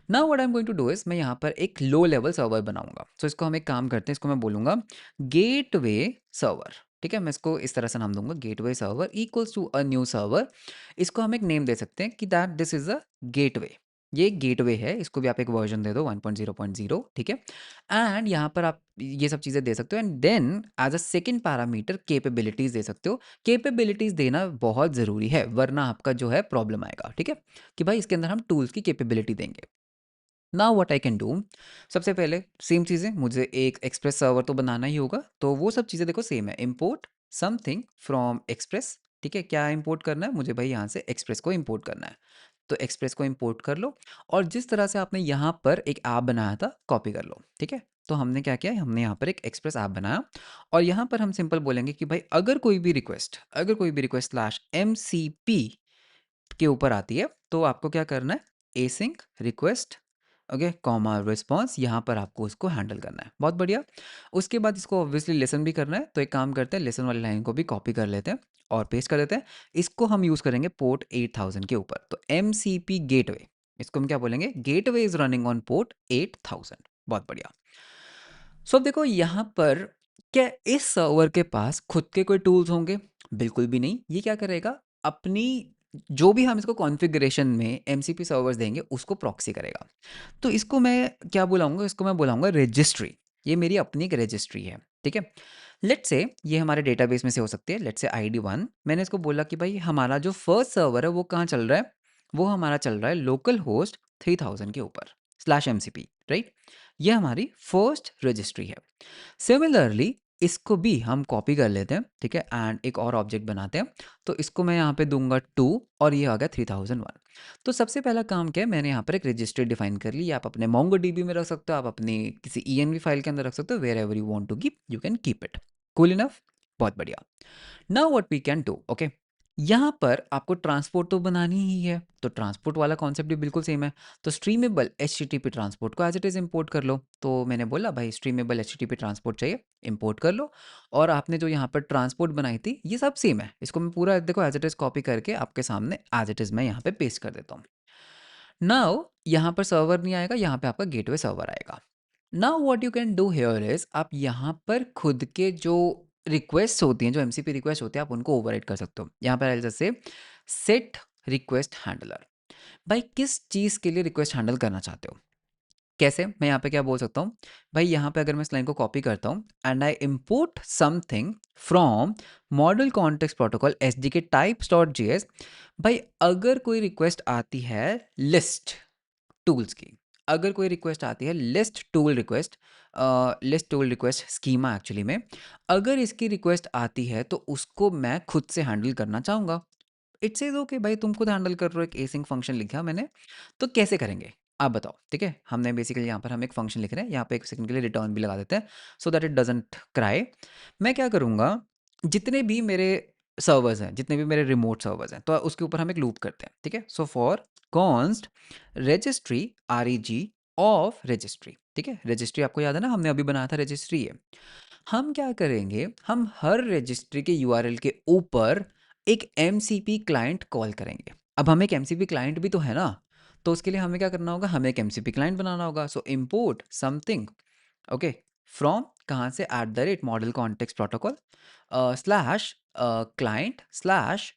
Now what I am going to do is, मैं यहाँ पर एक लो लेवल सर्वर बनाऊंगा। सो इसको हम एक काम करते हैं, इसको मैं बोलूंगा गेटवे सर्वर, ठीक है। मैं इसको इस तरह से नाम दूंगा, gateway server equals to a new server. इसको हम एक नेम दे सकते हैं कि that this is a gateway. ये गेटवे है, इसको भी आप एक वर्जन दे दो 1.0.0, ठीक है। एंड यहाँ पर आप ये सब चीज़ें दे सकते हो, and then as a second parameter capabilities दे सकते हो। कैपेबिलिटीज़ देना बहुत ज़रूरी है, वरना आपका जो है प्रॉब्लम आएगा, ठीक है, कि भाई इसके अंदर हम टूल्स की कैपेबिलिटी देंगे। Now what I can do, सबसे पहले सेम चीज़ें, मुझे एक एक्सप्रेस सर्वर तो बनाना ही होगा, तो वो सब चीज़ें देखो सेम है, इम्पोर्ट समथिंग फ्रॉम एक्सप्रेस, ठीक है। क्या इंपोर्ट करना है मुझे, भाई यहाँ से एक्सप्रेस को इंपोर्ट करना है, तो एक्सप्रेस को इंपोर्ट कर लो और जिस तरह से आपने यहाँ पर एक ऐप बनाया था कॉपी कर लो, ठीक है। तो हमने क्या किया, हमने यहाँ पर एक एक्सप्रेस ऐप बनाया और यहाँ पर हम सिंपल बोलेंगे कि भाई अगर कोई भी रिक्वेस्ट, स्लैश mcp के ऊपर आती है तो आपको क्या करना है, async request, okay, comma response, यहाँ पर आपको उसको हैंडल करना है। बहुत बढ़िया। उसके बाद इसको ऑब्वियसली लेसन भी करना है, तो एक काम करते हैं, लेसन वाली लाइन को भी कॉपी कर लेते हैं और पेस्ट कर देते हैं। इसको हम यूज़ करेंगे पोर्ट 8000 के ऊपर, तो mcp गेटवे, इसको हम क्या बोलेंगे, gateway is running on port 8000। बहुत बढ़िया। सो अब देखो यहाँ पर, क्या इस सर्वर के पास खुद के कोई टूल्स होंगे, बिल्कुल भी नहीं। ये क्या करेगा, अपनी जो भी हम इसको कॉन्फ़िगरेशन में एमसीपी सर्वर्स देंगे उसको प्रॉक्सी करेगा। तो इसको मैं क्या बुलाऊंगा, इसको मैं बुलाऊंगा रजिस्ट्री। ये मेरी अपनी एक रजिस्ट्री है, ठीक है। लेट्स से ये हमारे डेटाबेस में से हो सकती है, लेट्स से ID1, मैंने इसको बोला कि भाई हमारा जो फर्स्ट सर्वर है वो कहाँ चल रहा है, वो हमारा चल रहा है लोकल होस्ट 3000 के ऊपर स्लैश mcp, राइट। ये हमारी फर्स्ट रजिस्ट्री है। सिमिलरली इसको भी हम कॉपी कर लेते हैं, ठीक है, एंड एक और ऑब्जेक्ट बनाते हैं। तो इसको मैं यहाँ पे दूंगा 2 और ये आ गया 3001। तो सबसे पहला काम क्या है, मैंने यहाँ पर एक रजिस्ट्री डिफाइन कर ली। आप अपने MongoDB में रख सकते हो, आप अपनी किसी ENV फाइल के अंदर रख सकते हो, wherever you want to keep you can keep it. Cool enough, बहुत बढ़िया। Now what we can do, okay, यहाँ पर आपको ट्रांसपोर्ट तो बनानी ही है, तो ट्रांसपोर्ट वाला कॉन्सेप्ट भी बिल्कुल सेम है। तो स्ट्रीमेबल HTTP ट्रांसपोर्ट को एज इट इज़ इंपोर्ट कर लो। तो मैंने बोला भाई स्ट्रीमेबल HTTP ट्रांसपोर्ट चाहिए, इंपोर्ट कर लो। और आपने जो यहाँ पर ट्रांसपोर्ट बनाई थी ये सब सेम है, इसको मैं पूरा देखो एज इट इज़ कॉपी करके आपके सामने एज इट इज़ मैं यहाँ पे पेस्ट कर देता हूँ। नाउ यहाँ पर सर्वर नहीं आएगा, यहाँ पे आपका गेटवे सर्वर आएगा। Now what you can do here is, आप यहाँ पर खुद के जो रिक्वेस्ट होती हैं, जो एमसीपी रिक्वेस्ट होती है, आप उनको ओवरराइड कर सकते हो। यहाँ पर जैसे सेट रिक्वेस्ट हैंडलर, भाई किस चीज़ के लिए रिक्वेस्ट हैंडल करना चाहते हो, कैसे, मैं यहाँ पे क्या बोल सकता हूँ, भाई यहाँ पे अगर मैं इस लाइन को कॉपी करता हूँ and I import something from model context protocol SDK types dot JS। भाई अगर कोई रिक्वेस्ट आती है लिस्ट टूल्स की, अगर कोई रिक्वेस्ट आती है list tool request schema actually में, अगर इसकी रिक्वेस्ट आती है तो उसको मैं खुद से हैंडल करना चाहूँगा। इट सेज ओके भाई तुम खुद हैंडल कर रहे हो, एक एसिंक फंक्शन लिखा मैंने, तो कैसे करेंगे आप बताओ, ठीक है। हमने बेसिकली यहाँ पर हम एक फंक्शन लिख रहे हैं, यहाँ पे एक सेकंड के लिए रिटर्न भी लगा देते हैं so that it doesn't cry. मैं क्या करूँगा, जितने भी मेरे सर्वर्स हैं, जितने भी मेरे रिमोट सर्वर्स हैं, तो उसके ऊपर हम एक लूप करते हैं, ठीक है। So for const registry REG of registry, ठीक है। रजिस्ट्री आपको याद है ना, हमने अभी बनाया था रजिस्ट्री है। हम क्या करेंगे, हम हर रजिस्ट्री के URL के ऊपर एक MCP क्लाइंट कॉल करेंगे। अब हम एक MCP क्लाइंट भी तो है ना, तो उसके लिए हमें क्या करना होगा, हमें एक MCP क्लाइंट बनाना होगा। सो इम्पोर्ट समथिंग, ओके, फ्रॉम कहाँ से, @ model context protocol slash client slash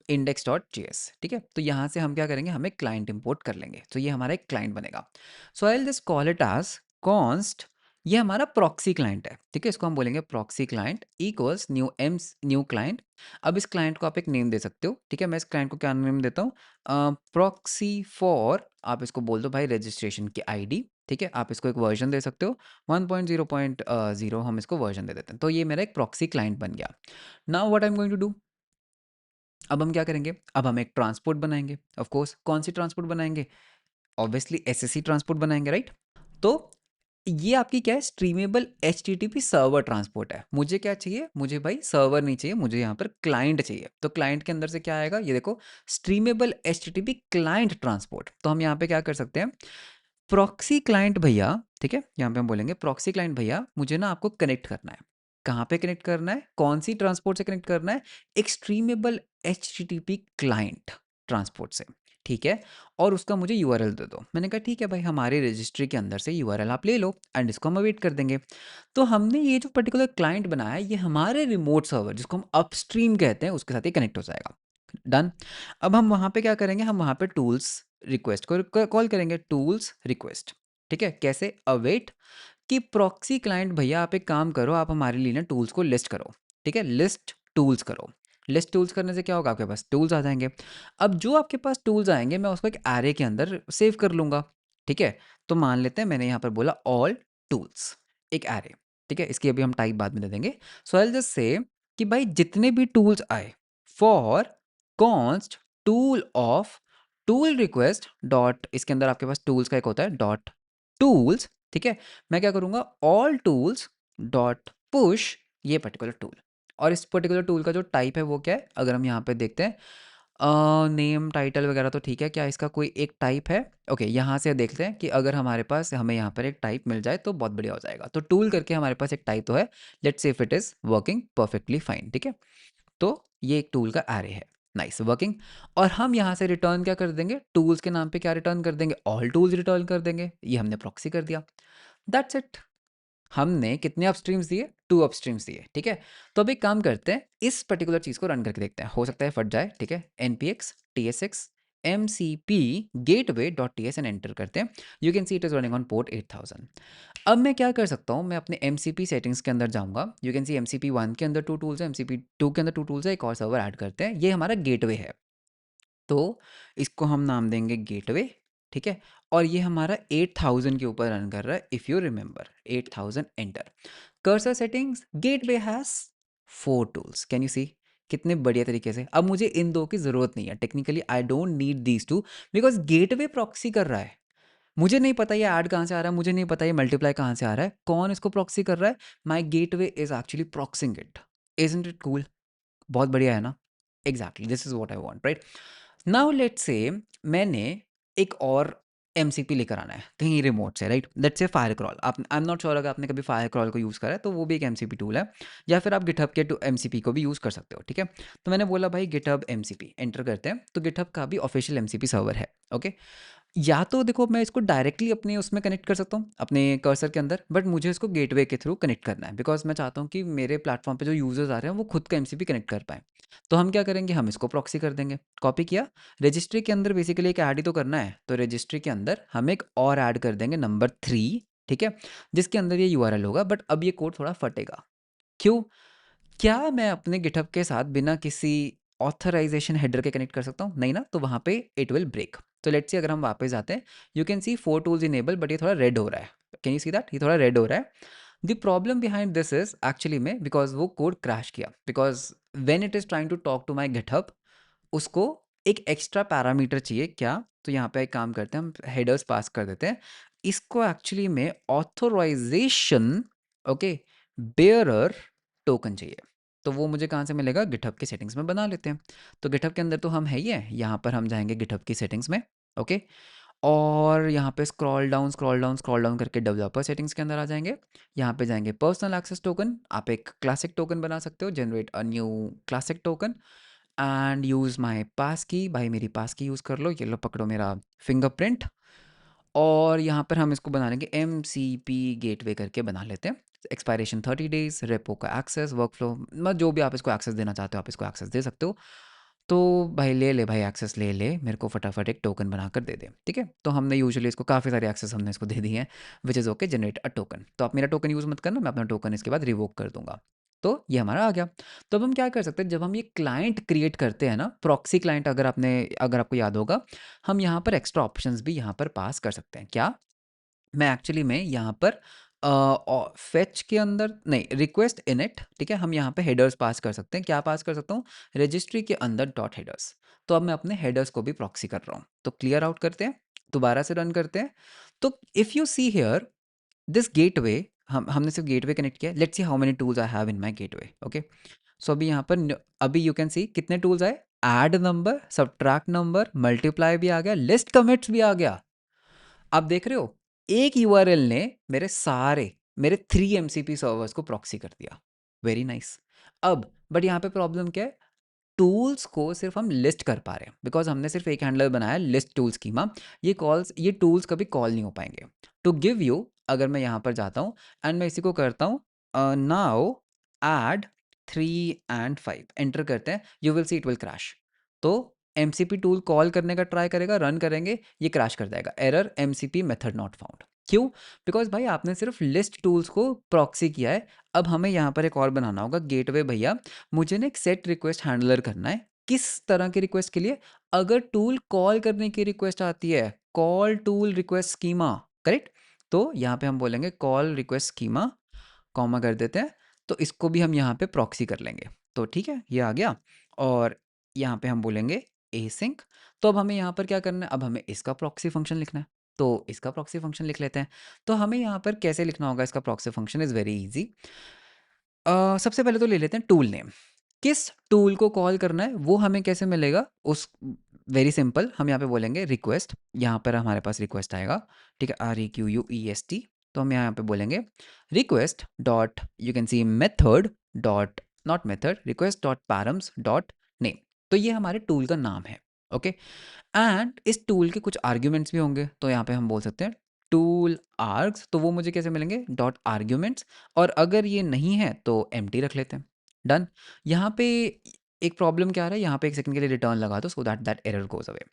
index.js, ठीक है। तो यहाँ से हम क्या करेंगे, हम एक क्लाइंट इंपोर्ट कर लेंगे, तो ये हमारा एक क्लाइंट बनेगा। So I will just call it as const, ये हमारा प्रॉक्सी क्लाइंट है, ठीक है। इसको हम बोलेंगे proxy client equals new client. अब इस क्लाइंट को आप एक नेम दे सकते हो, ठीक है। मैं इस क्लाइंट को क्या नेम देता हूँ, प्रॉक्सी फॉर, आप इसको बोल दो भाई रजिस्ट्रेशन की ID, ठीक है। आप इसको एक वर्जन दे सकते हो 1.0.0, हम इसको वर्जन दे देते हैं। तो ये मेरा एक प्रॉक्सी क्लाइंट बन गया। Now what I am going to do, अब हम क्या करेंगे, अब हम एक ट्रांसपोर्ट बनाएंगे। ऑफ कोर्स कौन सी ट्रांसपोर्ट बनाएंगे, ऑब्वियसली SSC ट्रांसपोर्ट बनाएंगे, राइट। तो ये आपकी क्या है, स्ट्रीमेबल HTTP सर्वर ट्रांसपोर्ट है। मुझे क्या चाहिए, मुझे भाई सर्वर नहीं चाहिए, मुझे यहाँ पर क्लाइंट चाहिए। तो क्लाइंट के अंदर से क्या आएगा, ये देखो, स्ट्रीमेबल HTTP क्लाइंट ट्रांसपोर्ट। तो हम यहाँ पे क्या कर सकते हैं, प्रॉक्सी क्लाइंट भैया, ठीक है, यहाँ पे हम बोलेंगे प्रॉक्सी क्लाइंट भैया, मुझे ना आपको कनेक्ट करना है। कहाँ पे कनेक्ट करना है, कौन सी ट्रांसपोर्ट से कनेक्ट करना है, एक्सट्रीमेबल HTTP क्लाइंट ट्रांसपोर्ट से, ठीक है। और उसका मुझे URL दे दो। मैंने कहा ठीक है भाई, हमारे रजिस्ट्री के अंदर से URL आप ले लो एंड इसको हम अवेट कर देंगे। तो हमने ये जो पर्टिकुलर क्लाइंट बनाया है, ये हमारे रिमोट सर्वर जिसको हम अपस्ट्रीम कहते हैं उसके साथ ही कनेक्ट हो जाएगा। डन। अब हम वहाँ पे क्या करेंगे, हम वहाँ पे टूल्स रिक्वेस्ट को कॉल करेंगे, टूल्स रिक्वेस्ट, ठीक है। कैसे, अवेट कि प्रॉक्सी क्लाइंट भैया आप एक काम करो, आप हमारे लिए ना टूल्स को लिस्ट करो, ठीक है। लिस्ट टूल्स करो। लिस्ट टूल्स करने से क्या होगा, आपके पास टूल्स आ जाएंगे। अब जो आपके पास टूल्स आएंगे, मैं उसको एक एरे के अंदर सेव कर लूंगा, ठीक है। तो मान लेते हैं मैंने यहाँ पर बोला ऑल टूल्स, एक एरे, ठीक है। इसकी अभी हम टाइप बाद में दे देंगे। सो आई विल जस्ट से कि भाई जितने भी टूल्स आए for const tool of tool request dot, इसके अंदर आपके पास टूल्स का एक होता है डॉट टूल्स, ठीक है। मैं क्या करूँगा, ऑल टूल्स डॉट पुश ये पर्टिकुलर टूल। और इस पर्टिकुलर टूल का जो टाइप है वो क्या है, अगर हम यहाँ पे देखते हैं नेम टाइटल वगैरह तो ठीक है, क्या इसका कोई एक टाइप है, ओके। यहाँ से देखते हैं कि अगर हमारे पास, हमें यहाँ पर एक टाइप मिल जाए तो बहुत बढ़िया हो जाएगा। तो टूल करके हमारे पास एक टाइप तो है, let's say if it is working perfectly fine, ठीक है। तो ये एक टूल का एरे है, नाइस वर्किंग। और हम यहाँ से रिटर्न क्या कर देंगे, टूल्स के नाम पे क्या रिटर्न कर देंगे, ऑल टूल्स रिटर्न कर देंगे। ये हमने प्रॉक्सी कर दिया, दैट्स इट। हमने कितने अपस्ट्रीम्स दिए, 2 अपस्ट्रीम्स दिए, ठीक है। तो अब एक काम करते हैं, इस पर्टिकुलर चीज़ को रन करके देखते हैं, हो सकता है फट जाए, ठीक है। npx tsx mcp gateway dot ts and enter करते हैं। You can see it is running on port 8000। अब मैं क्या कर सकता हूँ, मैं अपने MCP सेटिंग्स के अंदर जाऊँगा। यू कैन सी MCP 1 के अंदर 2 टूल्स है, MCP 2 के अंदर 2 टूल्स है, एक और सर्वर ऐड करते हैं। ये हमारा गेटवे है, तो इसको हम नाम देंगे गेटवे, ठीक है। और ये हमारा 8000 के ऊपर रन कर रहा है, if you remember 8000 enter. Cursor settings, gateway has 4 tools, can you see, कितने बढ़िया तरीके से। अब मुझे इन दो की ज़रूरत नहीं है, technically I don't need these two, because gateway proxy कर रहा है। मुझे नहीं पता ये ऐड कहाँ से आ रहा है, मुझे नहीं पता ये मल्टीप्लाई कहाँ से आ रहा है, कौन इसको प्रॉक्सी कर रहा है, my gateway is actually proxying it. Isn't it cool, बहुत बढ़िया है ना। Exactly this is what I want, right. Now let's say मैंने एक और MCP लेकर आना है कहीं रिमोट से, right. Let's say fire crawl, आप, आई एम नॉट श्योर अगर आपने कभी फायर क्रॉल को यूज़ करा है तो वो भी एक MCP टूल है, या फिर आप गिटहब के MCP को भी यूज़ कर सकते हो, ठीक है। तो मैंने बोला भाई गिटहब MCP एंटर करते हैं, तो गिटहब का भी ऑफिशियल MCP सर्वर है, ओके। या तो देखो मैं इसको डायरेक्टली अपने उसमें कनेक्ट कर सकता हूँ अपने कर्सर के अंदर, बट मुझे इसको गेटवे के थ्रू कनेक्ट करना है, बिकॉज मैं चाहता हूँ कि मेरे प्लेटफॉर्म पे जो यूजर्स आ रहे हैं वो खुद का MCP कनेक्ट कर पाएँ। तो हम क्या करेंगे, हम इसको प्रॉक्सी कर देंगे, कॉपी किया, रजिस्ट्री के अंदर बेसिकली एक ऐड ही तो करना है, तो रजिस्ट्री के अंदर हम एक और ऐड कर देंगे नंबर 3, ठीक है, जिसके अंदर ये URL होगा। बट अब ये कोड थोड़ा फटेगा, क्यों, क्या मैं अपने गिटहब के साथ बिना किसी ऑथराइजेशन हेडर के कनेक्ट कर सकता हूँ? नहीं ना, तो वहाँ पे इट विल ब्रेक। तो लेट्स सी अगर हम वापस जाते हैं, you can see 4 tools enable, but ये थोड़ा रेड हो रहा है। Can you see that? ये थोड़ा रेड हो रहा है। The problem behind this is actually में बिकॉज वो कोड क्रैश किया, because when it is trying to talk to my GitHub, उसको एक एक्स्ट्रा पैरामीटर चाहिए क्या? तो यहाँ पे एक काम करते हैं, हम हेडर्स पास कर देते हैं। इसको एक्चुअली में ऑथराइजेशन, ओके, बेयरर टोकन चाहिए। तो वो मुझे कहाँ से मिलेगा? गिटहब की सेटिंग्स में बना लेते हैं। तो गिटहब के अंदर तो हम है ही है, यहाँ पर हम जाएंगे गिटहब की सेटिंग्स में, ओके, और यहाँ पे scroll down scroll down scroll down करके डेवलपर सेटिंग्स के अंदर आ जाएंगे। यहाँ पे जाएंगे पर्सनल एक्सेस टोकन, आप एक क्लासिक टोकन बना सकते हो, generate a new classic token and use my pass key. भाई मेरी पास की यूज़ कर लो, ये लो पकड़ो मेरा फिंगरप्रिंट। और यहाँ पर हम इसको बना लेंगे एम सी पी गेटवे करके बना लेते हैं। एक्सपायरेशन 30 डेज, रेपो का एक्सेस, वर्कफ्लो, मतलब जो भी आप इसको एक्सेस देना चाहते हो आप इसको एक्सेस दे सकते हो। तो भाई ले ले भाई एक्सेस ले ले, मेरे को फटाफट एक टोकन बनाकर दे दे, ठीक है। तो हमने यूजुअली इसको काफ़ी सारे एक्सेस हमने इसको दे दिए हैं, which is okay, generate a token. तो आप मेरा टोकन यूज़ मत करना, मैं अपना टोकन इसके बाद रिवोक कर दूंगा। तो ये हमारा आ गया। तो अब हम क्या कर सकते हैं, जब हम ये क्लाइंट क्रिएट करते हैं ना, प्रॉक्सी क्लाइंट, अगर आपको याद होगा, हम यहाँ पर एक्स्ट्रा ऑप्शंस भी यहाँ पर पास कर सकते हैं। क्या? मैं एक्चुअली में यहाँ पर फेच के अंदर नहीं, रिक्वेस्ट इनिट, ठीक है, हम यहाँ पे हेडर्स पास कर सकते हैं। क्या पास कर सकता हूँ? रजिस्ट्री के अंदर डॉट हेडर्स। तो अब मैं अपने हेडर्स को भी प्रॉक्सी कर रहा हूँ। तो क्लियर आउट करते हैं, दोबारा से रन करते हैं। तो if you see here this gateway, हमने सिर्फ गेटवे कनेक्ट किया। Let's see how many tools I have in my gateway, okay. So अभी यहाँ पर अभी यू कैन सी कितने टूल्स आए, add number, subtract number, multiply भी आ गया, लिस्ट कमिट्स भी आ गया। आप देख रहे हो, एक यूआरएल ने मेरे 3 एमसीपी सर्वर्स को प्रॉक्सी कर दिया। Very nice. अब बट यहाँ पे प्रॉब्लम क्या है, टूल्स को सिर्फ हम लिस्ट कर पा रहे हैं, बिकॉज हमने सिर्फ एक हैंडलर बनाया लिस्ट टूल स्कीमा। ये टूल्स कभी कॉल नहीं हो पाएंगे। टू गिव यू, अगर मैं यहाँ पर जाता हूँ एंड मैं इसी को करता हूँ नाउ ऐड 3 एंड 5 एंटर करते हैं, you will see it will crash. तो एमसीपी टूल कॉल करने का ट्राई करेगा, रन करेंगे, ये क्रैश कर जाएगा, error MCP method not found. क्यों? बिकॉज भाई आपने सिर्फ लिस्ट टूल्स को प्रॉक्सी किया है। अब हमें यहाँ पर एक और बनाना होगा गेटवे। भैया मुझे ना एक सेट रिक्वेस्ट हैंडलर करना है। किस तरह की रिक्वेस्ट के लिए? अगर टूल कॉल करने की रिक्वेस्ट आती है, call tool request schema, correct. तो यहाँ पे हम बोलेंगे कॉल रिक्वेस्ट स्कीमा, कॉमा कर देते हैं। तो इसको भी हम यहाँ पे प्रॉक्सी कर लेंगे। तो ठीक है, ये आ गया। और यहाँ पे हम बोलेंगे एसिंक। तो अब हमें यहाँ पर क्या करना है, अब हमें इसका प्रॉक्सी फंक्शन लिखना है। तो इसका प्रॉक्सी फंक्शन लिख लेते हैं। तो हमें यहाँ पर कैसे लिखना होगा इसका proxy function? Is very easy. सबसे पहले तो ले लेते हैं टूल नेम। किस टूल को कॉल करना है वो हमें कैसे मिलेगा? उस वेरी सिंपल, हम यहाँ पे बोलेंगे रिक्वेस्ट। यहाँ पर हमारे पास रिक्वेस्ट आएगा, ठीक है, REQUEST। तो हम यहाँ पे बोलेंगे request dot, you can C method dot, not method, request dot params dot name. तो ये हमारे टूल का नाम है, ओके। एंड इस टूल के कुछ आर्ग्यूमेंट्स भी होंगे, तो यहाँ पे हम बोल सकते हैं टूल आर्ग्स। तो वो मुझे कैसे मिलेंगे? Dot arguments. और अगर ये नहीं है तो एम्प्टी रख लेते हैं। डन। यहाँ पे एक प्रॉब्लम क्या आ रहा है, यहाँ पे एक सेकंड के लिए रिटर्न लगा दो, so that that error goes away.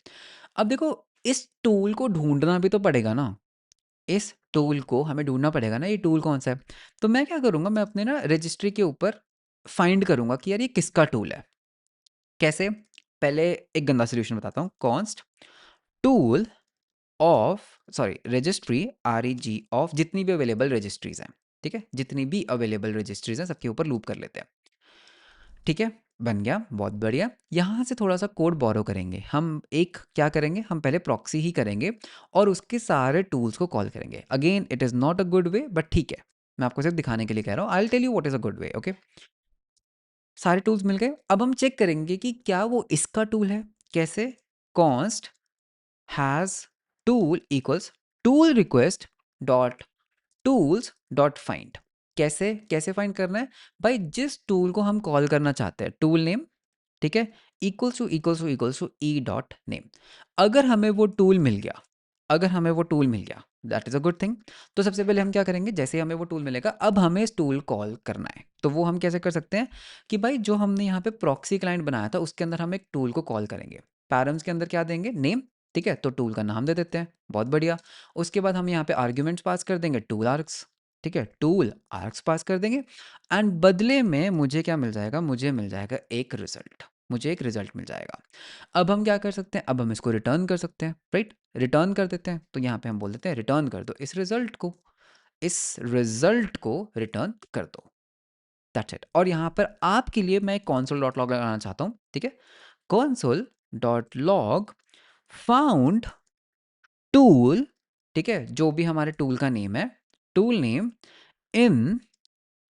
अब देखो, इस टूल को ढूंढना भी तो पड़ेगा ना, इस टूल को हमें ढूंढना पड़ेगा ना, ये टूल कौन सा है। तो मैं क्या करूँगा, मैं अपने ना रजिस्ट्री के ऊपर फाइंड करूँगा कि यार ये किसका टूल है। कैसे? पहले एक गंदा सोल्यूशन बताता हूँ, const tool of, sorry, registry REG of जितनी भी अवेलेबल रजिस्ट्रीज हैं, ठीक है, जितनी भी अवेलेबल रजिस्ट्रीज हैं सबके ऊपर लूप कर लेते हैं। ठीक है, बन गया, बहुत बढ़िया। यहाँ से थोड़ा सा कोड बोरो करेंगे हम। एक क्या करेंगे, हम पहले प्रॉक्सी ही करेंगे और उसके सारे टूल्स को कॉल करेंगे। Again it is not a good way, but ठीक है, मैं आपको सिर्फ दिखाने के लिए कह रहा हूँ। I will tell you what is a good way, okay. सारे टूल्स मिल गए। अब हम चेक करेंगे कि क्या वो इसका टूल है। कैसे? Const has tool equals tool request dot tools dot find. कैसे कैसे फाइंड करना है भाई? जिस टूल को हम कॉल करना चाहते हैं, टूल नेम, ठीक है, equals to e dot name. अगर हमें वो टूल मिल गया, अगर हमें वो टूल मिल गया, that is a good thing. तो सबसे पहले हम क्या करेंगे, जैसे ही हमें वो टूल मिलेगा, अब हमें इस टूल कॉल करना है। तो वो हम कैसे कर सकते हैं कि भाई जो हमने यहाँ पे प्रॉक्सी क्लाइंट बनाया था उसके अंदर हम एक टूल को कॉल करेंगे। पैरम्स के अंदर क्या देंगे? नेम, ठीक है, तो टूल का नाम दे देते हैं, बहुत बढ़िया। उसके बाद हम यहाँ पे आर्ग्यूमेंट्स पास कर देंगे, टूल आर्क्स, ठीक है, टूल आर्क्स पास कर देंगे। एंड बदले में मुझे क्या मिल जाएगा? मुझे मिल जाएगा एक रिजल्ट। मुझे एक रिजल्ट मिल जाएगा। अब हम क्या कर सकते हैं, अब हम इसको रिटर्न कर सकते हैं, राइट? रिटर्न कर देते हैं, तो यहाँ पे हम बोल देते हैं रिटर्न कर दो इस रिजल्ट को रिटर्न कर दो। That's it. और यहाँ पर आपके लिए मैं console डॉट लॉग लगाना चाहता हूँ, ठीक है? console dot log found tool, ठीक है? जो भी हमारे टूल का नेम है, टूल नेम इन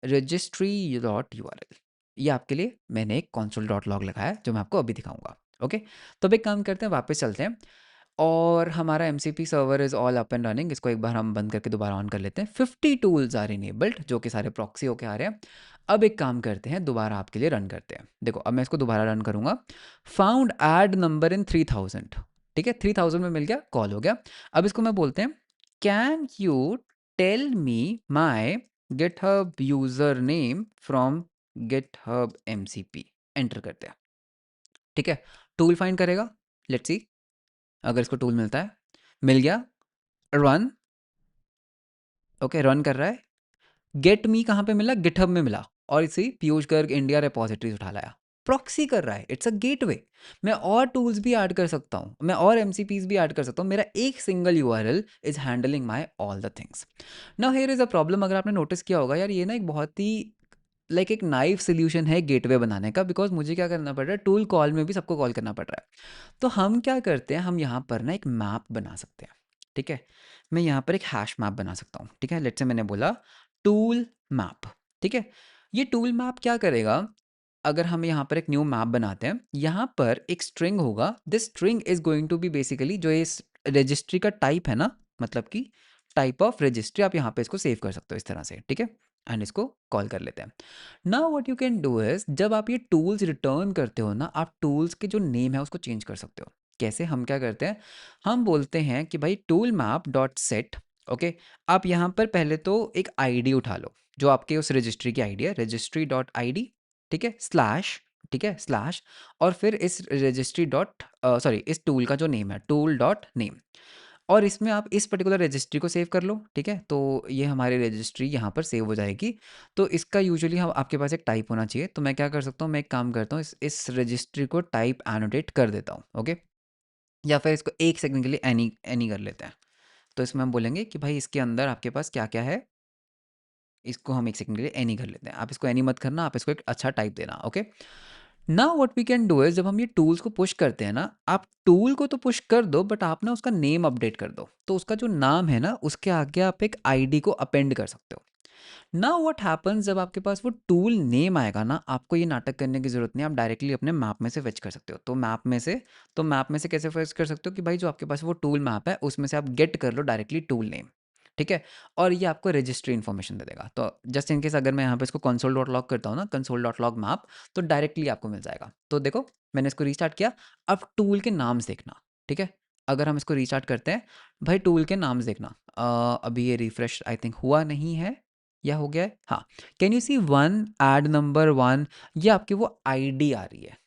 registry.url। ये आपके लिए मैंने एक console डॉट लॉग लगाया है, जो मैं आपको अभी दिखाऊंगा। ओके, तो अब एक काम करते हैं, वापस चलते हैं और हमारा MCP server is all up and running. इसको एक बार हम बंद करके दोबारा ऑन कर लेते हैं। 50 टूल्स आर इनेबल्ड, जो कि सारे प्रॉक्सी होके आ रहे हैं। अब एक काम करते हैं, दोबारा आपके लिए रन करते हैं। देखो, अब मैं इसको दोबारा रन करूंगा। फाउंड ऐड नंबर इन 3000, ठीक है? 3000 में मिल गया, कॉल हो गया। अब इसको मैं बोलते हैं can you tell me my GitHub user name from GitHub MCP। Enter करते हैं, ठीक है? टूल फाइंड करेगा, लेट्स सी अगर इसको टूल मिलता है। मिल गया, रन। ओके, रन कर रहा है। गेट मी कहाँ पे मिला? गिटहब में मिला, और इसी पीयूष गर्ग इंडिया रेपोजिटरीज उठा लाया। प्रॉक्सी कर रहा है, इट्स अ गेटवे। मैं और टूल्स भी ऐड कर सकता हूँ, मैं और MCPs भी ऐड कर सकता हूँ। मेरा एक single URL is handling my all the things. Now here is a problem. अगर आपने नोटिस किया होगा यार, ये ना एक बहुत ही लाइक एक नाइफ सोल्यूशन है गेटवे बनाने का, बिकॉज मुझे क्या करना पड़ रहा है, टूल कॉल में भी सबको कॉल करना पड़ रहा है। तो हम क्या करते हैं, हम यहाँ पर ना एक मैप बना सकते हैं, ठीक है? मैं यहाँ पर एक हैश मैप बना सकता हूँ, ठीक है? लेट्स से मैंने बोला टूल मैप, ठीक है? ये टूल मैप क्या करेगा, अगर हम यहाँ पर एक न्यू मैप बनाते हैं, यहाँ पर एक स्ट्रिंग होगा। This string is going to be basically जो इस रजिस्ट्री का टाइप है ना, मतलब कि टाइप ऑफ रजिस्ट्री, आप यहाँ पे इसको सेव कर सकते हो इस तरह से, ठीक है? एंड इसको कॉल कर लेते हैं। Now what you can do is, जब आप ये टूल्स रिटर्न करते हो ना, आप टूल्स के जो नेम है उसको चेंज कर सकते हो। कैसे? हम क्या करते हैं, हम बोलते हैं कि भाई tool map dot set. Okay, आप यहाँ पर पहले तो एक आईडी उठा लो, जो आपके उस रजिस्ट्री की आईडी है, रजिस्ट्री डॉट ID, ठीक है? स्लैश, ठीक है? स्लैश, और फिर इस रजिस्ट्री डॉट सॉरी, इस टूल का जो नेम है, टूल डॉट नेम, और इसमें आप इस पर्टिकुलर रजिस्ट्री को सेव कर लो, ठीक है? तो ये हमारी रजिस्ट्री यहाँ पर सेव हो जाएगी। तो इसका यूजुअली हम आपके पास एक टाइप होना चाहिए। तो मैं क्या कर सकता हूँ, मैं एक काम करता हूँ, इस रजिस्ट्री को टाइप एनोटेट कर देता हूँ, ओके? या फिर इसको एक सेकंड के लिए एनी एनी कर लेते हैं। तो इसमें हम बोलेंगे कि भाई इसके अंदर आपके पास क्या क्या है, इसको हम एक सेकंड के लिए एनी कर लेते हैं। आप इसको एनी मत करना, आप इसको एक अच्छा टाइप देना, okay? Now what we can do is, जब हम ये टूल्स को पुश करते हैं ना, आप टूल को तो पुश कर दो, बट आप ना उसका नेम अपडेट कर दो। तो उसका जो नाम है ना, उसके आगे आप एक आईडी को अपेंड कर सकते हो। नाउ व्हाट हैपन्स, जब आपके पास वो टूल नेम आएगा ना, आपको ये नाटक करने की जरूरत नहीं है, आप डायरेक्टली अपने मैप में से फेच कर सकते हो। तो मैप में से कैसे फेच कर सकते हो कि भाई जो आपके पास वो टूल मैप है, उसमें से आप गेट कर लो डायरेक्टली टूल नेम, ठीक है? और ये आपको रजिस्ट्री इन्फॉर्मेशन दे देगा। तो जस्ट इन केस अगर मैं यहाँ पे इसको कंसोल डॉट लॉग करता हूँ ना, कंसोल डॉट लॉग मैप, तो डायरेक्टली आपको मिल जाएगा। तो देखो, मैंने इसको रीस्टार्ट किया। अब टूल के नाम्स देखना, ठीक है? अगर हम इसको रीस्टार्ट करते हैं, भाई टूल के नाम्स देखना। अभी ये रिफ्रेश आई थिंक हुआ नहीं है, या हो गया है? हाँ। Can you see one add number one, ये आपकी वो आईडी आ रही है,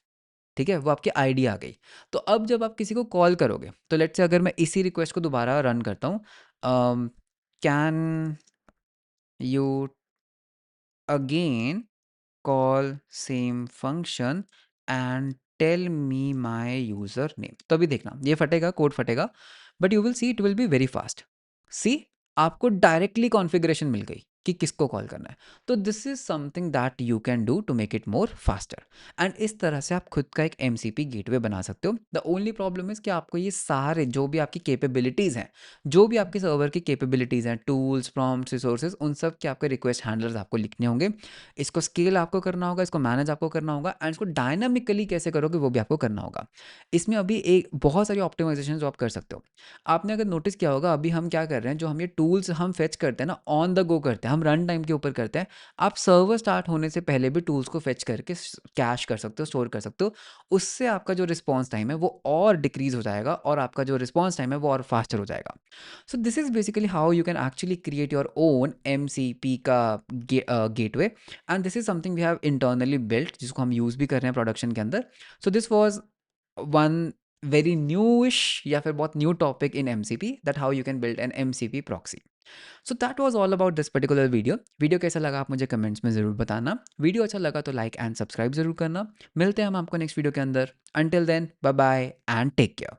ठीक है? वो आपकी आईडी आ गई। तो अब जब आप किसी को कॉल करोगे, तो लेट्स से अगर मैं इसी रिक्वेस्ट को दोबारा रन करता हूँ, can you again call same function and tell me my user name, तो अभी देखना ये फटेगा, कोड फटेगा, but you will see it will be very fast. See, आपको डायरेक्टली कॉन्फ़िगरेशन मिल गई कि किसको कॉल करना है। तो this is something that you can do to make it more faster. And इस तरह से आप खुद का एक MCP गेटवे बना सकते हो। द ओनली प्रॉब्लम इज कि आपको ये सारे जो भी आपकी कैपेबिलिटीज़ हैं, जो भी आपके सर्वर की कैपेबिलिटीज़ हैं, टूल्स, प्रॉम्प्ट्स, रिसोर्सेज, उन सब के आपके रिक्वेस्ट हैंडलर्स आपको लिखने होंगे। इसको स्केल आपको करना होगा, इसको मैनेज आपको करना होगा, एंड इसको डायनामिकली कैसे करोगे वो भी आपको करना होगा। इसमें अभी एक बहुत सारी ऑप्टिमाइजेशन जो आप कर सकते हो। आपने अगर नोटिस किया होगा, अभी हम क्या कर रहे हैं, जो हम ये टूल्स हम फेच करते हैं ना, ऑन द गो करते हैं, हम रन टाइम के ऊपर करते हैं। आप सर्वर स्टार्ट होने से पहले भी टूल्स को फेच करके कैश कर सकते हो, स्टोर कर सकते हो। उससे आपका जो रिस्पॉन्स टाइम है वो और डिक्रीज हो जाएगा, और आपका जो रिस्पॉन्स टाइम है वो और फास्टर हो जाएगा। So this is basically how you can actually create your own MCP का gateway, and this is something we have internally built, जिसको हम यूज़ भी कर रहे हैं प्रोडक्शन के अंदर। So this was one very newish या फिर बहुत new topic in MCP, that how you can build an MCP proxy. So that was all about this particular video कैसा लगा आप मुझे कमेंट्स में ज़रूर बताना। वीडियो अच्छा लगा तो लाइक एंड सब्सक्राइब ज़रूर करना। मिलते हैं हम आपको नेक्स्ट वीडियो के अंदर। Until then bye bye and take care.